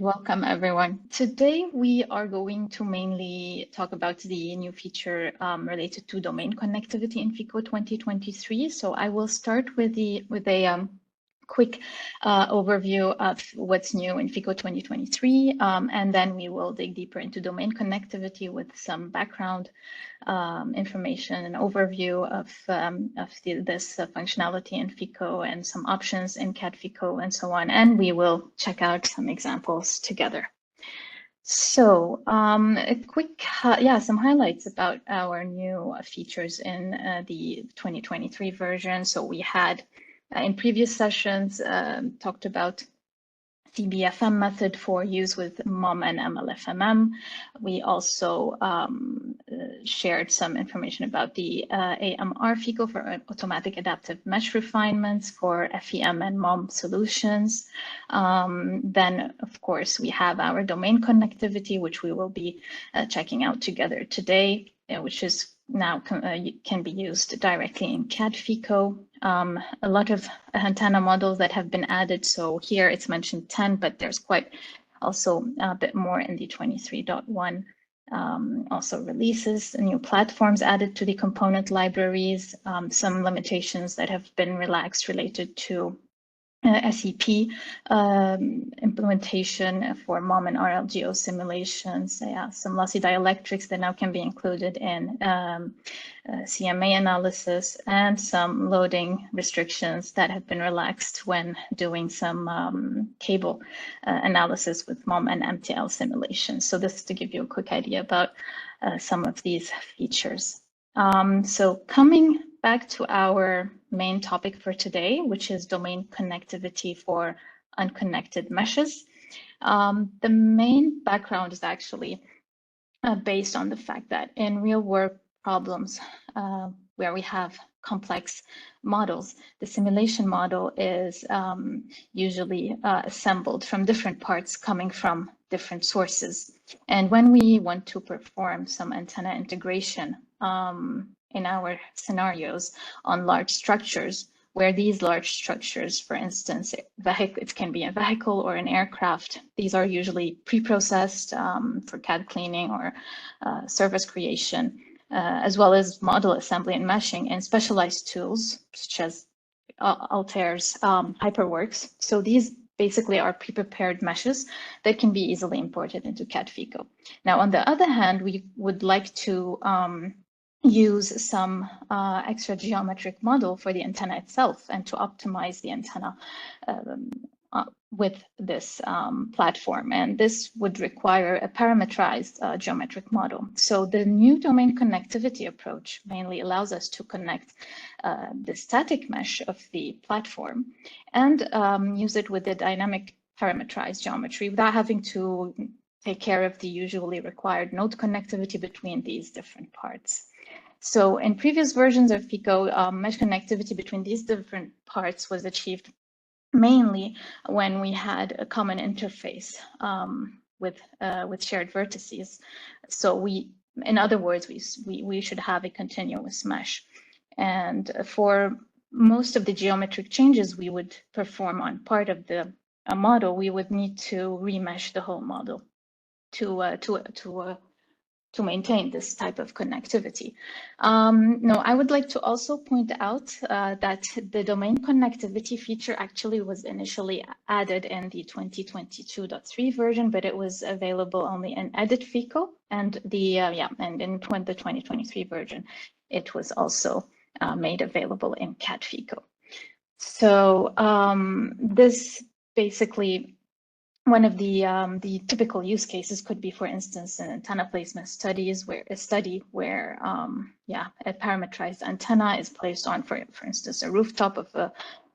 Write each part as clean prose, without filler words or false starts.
Welcome, everyone. Today, we are going to mainly talk about the new feature related to domain connectivity in Feko 2023. So I will start with a quick overview of what's new in Feko 2023, and then we will dig deeper into domain connectivity with some background information and overview of this functionality in Feko and some options in CAD Feko and so on. And we will check out some examples together. So a quick, some highlights about our new features in the 2023 version. So we had in previous sessions talked about CBFM method for use with MOM and MLFMM. We also shared some information about the AMR Feko for automatic adaptive mesh refinements for FEM and MOM solutions. Then, of course, we have our domain connectivity, which we will be checking out together today, which is now can be used directly in CAD Feko. A lot of antenna models that have been added. So here it's mentioned 10, but there's quite also a bit more in the 23.1 also releases, new platforms added to the component libraries, some limitations that have been relaxed related to SEP implementation for MOM and RLGO simulations. Some lossy dielectrics that now can be included in CMA analysis, and some loading restrictions that have been relaxed when doing some cable analysis with MOM and MTL simulations. So this is to give you a quick idea about some of these features. So coming back to our main topic for today, which is domain connectivity for unconnected meshes. The main background is actually based on the fact that in real world problems where we have complex models, the simulation model is usually assembled from different parts coming from different sources. And when we want to perform some antenna integration in our scenarios on large structures, where these large structures, for instance, it can be a vehicle or an aircraft, these are usually pre-processed for CAD cleaning or surface creation, as well as model assembly and meshing and specialized tools such as Altair's HyperWorks. So these basically are pre-prepared meshes that can be easily imported into CAD Feko. Now, on the other hand, we would like to use some extra geometric model for the antenna itself and to optimize the antenna with this platform. And this would require a parametrized geometric model. So the new domain connectivity approach mainly allows us to connect the static mesh of the platform and use it with the dynamic parametrized geometry without having to take care of the usually required node connectivity between these different parts. So in previous versions of Feko, mesh connectivity between these different parts was achieved mainly when we had a common interface with shared vertices. So in other words, we should have a continuous mesh. And for most of the geometric changes we would perform on part of the model, we would need to remesh the whole model to maintain this type of connectivity. No, I would like to also point out that the domain connectivity feature actually was initially added in the 2022.3 version, but it was available only in Edit Feko, and and in the 2023 version, it was also made available in CAD Feko. So this basically, one of the typical use cases could be, for instance, an antenna placement studies, where a parametrized antenna is placed on, for instance, a rooftop of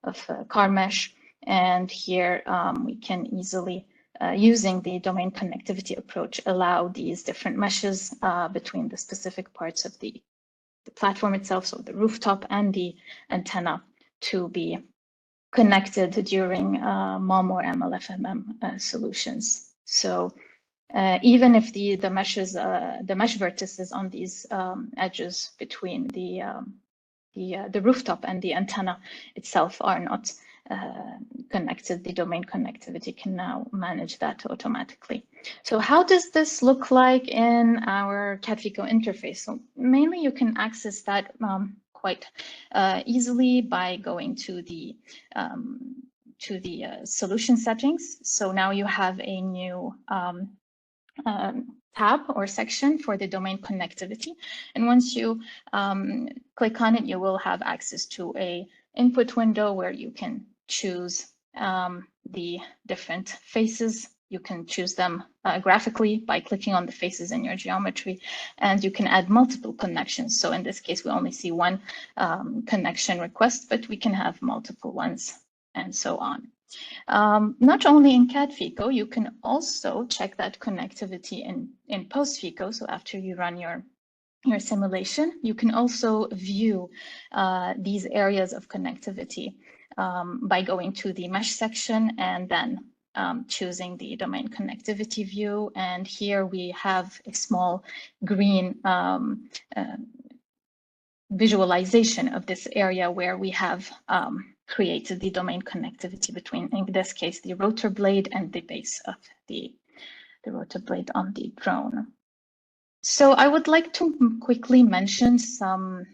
a car mesh, and here we can easily, using the domain connectivity approach, allow these different meshes between the specific parts of the platform itself, so the rooftop and the antenna, to be connected during MOM or MLFMM solutions. So even if the mesh vertices on these edges between the rooftop and the antenna itself are not connected, the domain connectivity can now manage that automatically. So how does this look like in our CAD-FEKO interface? So mainly you can access that quite easily by going to the solution settings. So now you have a new tab or section for the domain connectivity. And once you click on it, you will have access to a input window where you can choose the different faces. You can choose them graphically by clicking on the faces in your geometry, and you can add multiple connections. So in this case, we only see one connection request, but we can have multiple ones and so on. Not only in CAD-FEKO, you can also check that connectivity in post-FEKO. So after you run your simulation, you can also view these areas of connectivity by going to the mesh section and then choosing the domain connectivity view. And here we have a small green visualization of this area where we have created the domain connectivity between, in this case, the rotor blade and the base of the rotor blade on the drone. So I would like to quickly mention some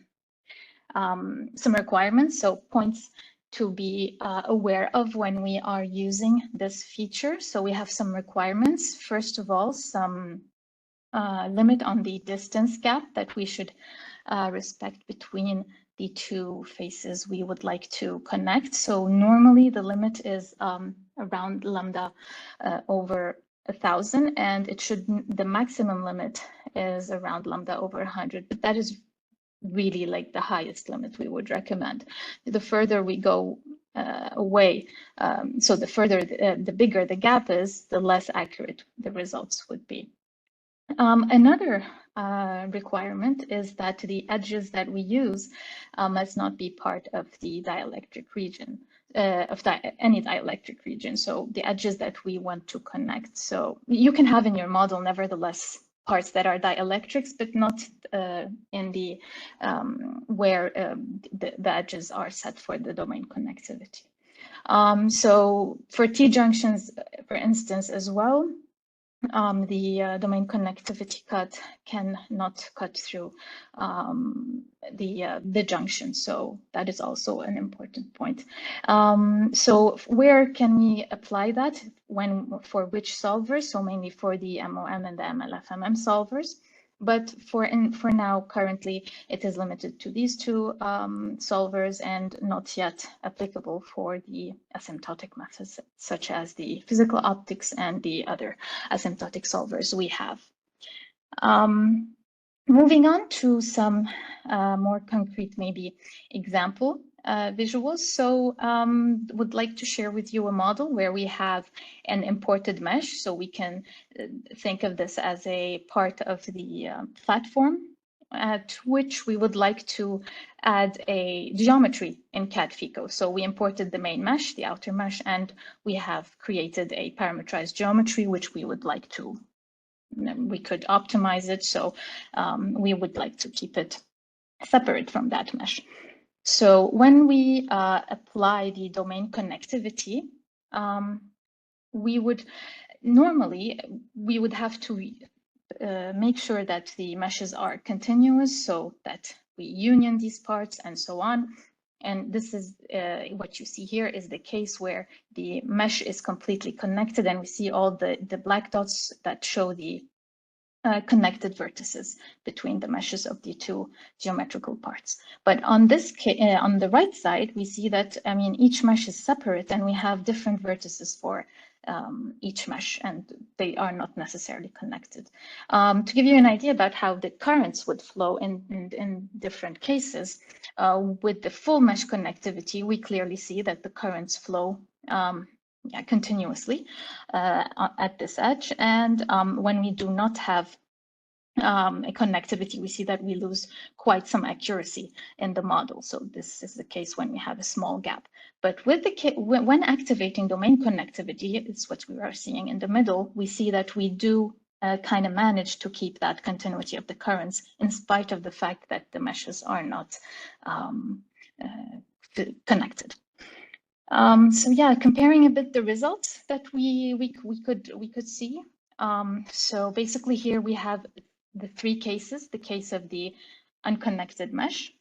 requirements, so points to be aware of when we are using this feature. So we have some requirements. First of all, some limit on the distance gap that we should respect between the two faces we would like to connect. So normally the limit is around lambda over 1,000, and it should, the maximum limit is around lambda over 100, but that is really like the highest limit we would recommend. The further we go away, so the further, the bigger the gap is, the less accurate the results would be. Another requirement is that the edges that we use must not be part of the dielectric region, any dielectric region. So the edges that we want to connect. So you can have in your model, nevertheless, parts that are dielectrics, but not in the where the edges are set for the domain connectivity. So for T-junctions, for instance, as well, the domain connectivity cut cannot cut through the junction. So that is also an important point. So where can we apply that? For which solvers? So mainly for the MOM and the MLFMM solvers. But for now, currently, it is limited to these two solvers and not yet applicable for the asymptotic methods, such as the physical optics and the other asymptotic solvers we have. Moving on to some more concrete, maybe example visuals. So would like to share with you a model where we have an imported mesh. So we can think of this as a part of the platform at which we would like to add a geometry in CAD-FEKO. So we imported the main mesh, the outer mesh, and we have created a parametrized geometry, which we would like to, we could optimize it. So we would like to keep it separate from that mesh. So when we apply the domain connectivity, we would have to make sure that the meshes are continuous, so that we union these parts and so on. And this is what you see here is the case where the mesh is completely connected, and we see all the black dots that show the connected vertices between the meshes of the two geometrical parts. But on this on the right side, we see that, I mean, each mesh is separate and we have different vertices for each mesh, and they are not necessarily connected. To give you an idea about how the currents would flow in different cases, with the full mesh connectivity, we clearly see that the currents flow continuously at this edge. And when we do not have a connectivity, we see that we lose quite some accuracy in the model. So this is the case when we have a small gap. But with when activating domain connectivity, it's what we are seeing in the middle, we see that we do kind of manage to keep that continuity of the currents in spite of the fact that the meshes are not connected. So yeah, comparing a bit the results that we could see. So basically here we have the three cases: the case of the unconnected mesh,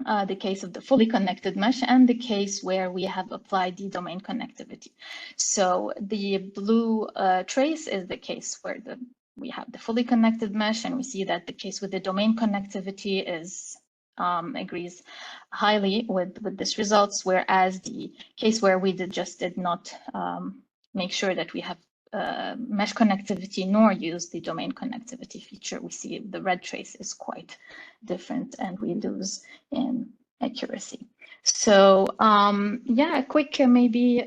the case of the fully connected mesh, and the case where we have applied the domain connectivity. So the blue trace is the case where we have the fully connected mesh, and we see that the case with the domain connectivity is agrees highly with this results, whereas the case where we just did not make sure that we have mesh connectivity nor use the domain connectivity feature, we see the red trace is quite different and we lose in accuracy. So yeah, a quick maybe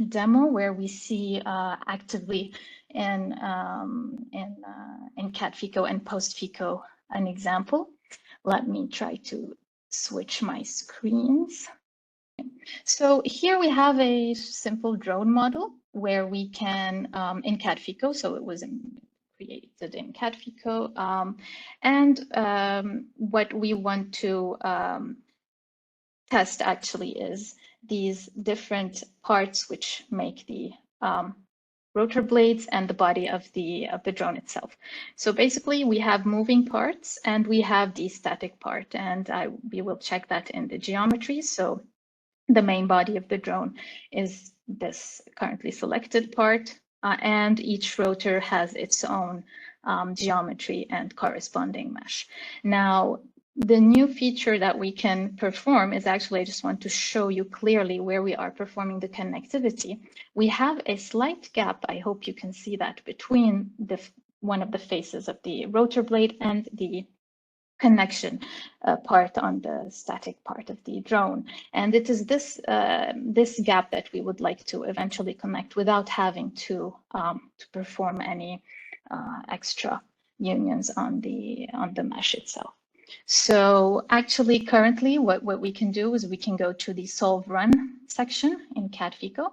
demo where we see actively in cat Feko and post Feko an example. Let me try to switch my screens. So here we have a simple drone model where we can, in cat Feko, so it was created in cat Feko, and what we want to test actually is these different parts which make the rotor blades and the body of the drone itself. So basically we have moving parts and we have the static part, and we will check that in the geometry. So the main body of the drone is this currently selected part, and each rotor has its own geometry and corresponding mesh. Now, the new feature that we can perform is actually, I just want to show you clearly where we are performing the connectivity. We have a slight gap, I hope you can see that, between one of the faces of the rotor blade and the connection part on the static part of the drone. And it is this gap that we would like to eventually connect without having to perform any extra unions on the mesh itself. So actually currently what we can do is we can go to the solve run section in cat Feko,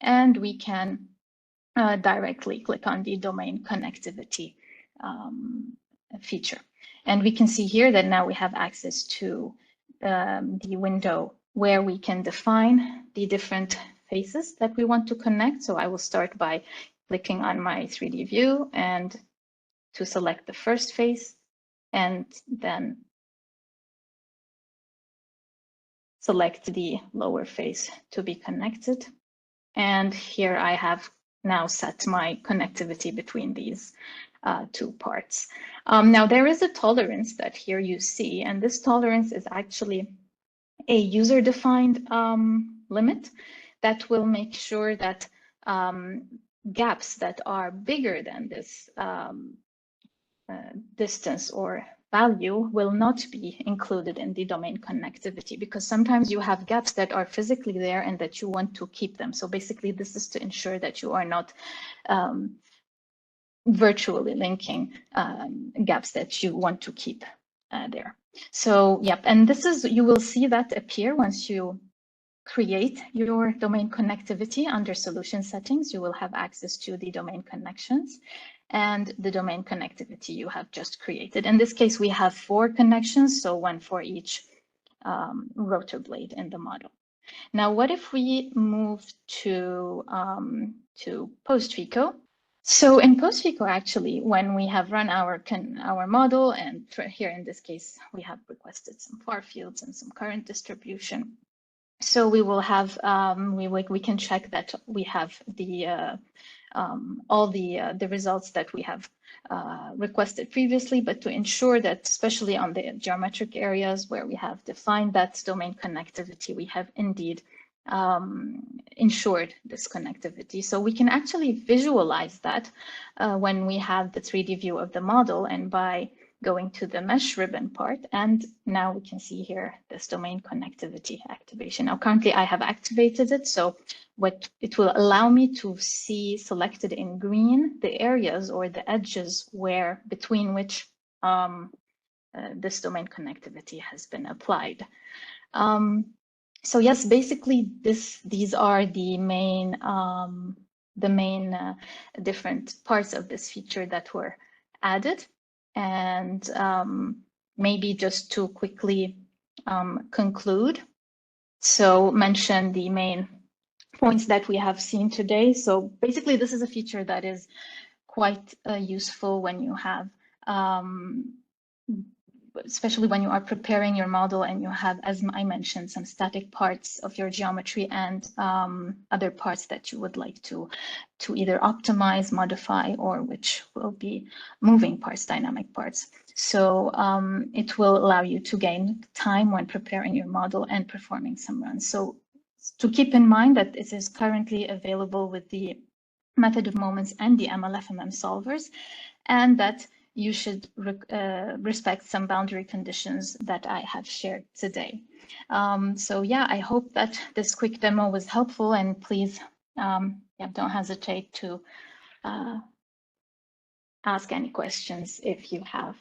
and we can directly click on the domain connectivity feature. And we can see here that now we have access to the window where we can define the different faces that we want to connect. So I will start by clicking on my 3D view and to select the first face, and then select the lower face to be connected. And here I have now set my connectivity between these two parts. Now there is a tolerance that here you see, and this tolerance is actually a user-defined limit that will make sure that gaps that are bigger than this distance or value will not be included in the domain connectivity, because sometimes you have gaps that are physically there and that you want to keep them. So basically this is to ensure that you are not virtually linking gaps that you want to keep there. So yep, and this is, you will see that appear once you create your domain connectivity. Under solution settings, you will have access to the domain connections and the domain connectivity you have just created. In this case, we have 4 connections, so 1 for each rotor blade in the model. Now, what if we move to post Feko? So in post Feko, actually, when we have run our model, and here in this case, we have requested some far fields and some current distribution. So we will have, we can check that we have the all the results that we have requested previously, but to ensure that, especially on the geometric areas where we have defined that domain connectivity, we have indeed ensured this connectivity. So we can actually visualize that when we have the 3D view of the model, and by going to the mesh ribbon part, and now we can see here this domain connectivity activation. Now currently I have activated it, so what it will allow me to see selected in green the areas or the edges where between which this domain connectivity has been applied. So yes, basically these are the main different parts of this feature that were added. And maybe just to quickly conclude, So mention the main points that we have seen today. So basically, this is a feature that is quite useful when you have, especially when you are preparing your model and you have, as I mentioned, some static parts of your geometry and other parts that you would like to either optimize, modify, or which will be moving parts, dynamic parts. So it will allow you to gain time when preparing your model and performing some runs. So to keep in mind that it is currently available with the method of moments and the MLFMM solvers, and that you should respect some boundary conditions that I have shared today. So yeah, I hope that this quick demo was helpful, and please don't hesitate to ask any questions if you have.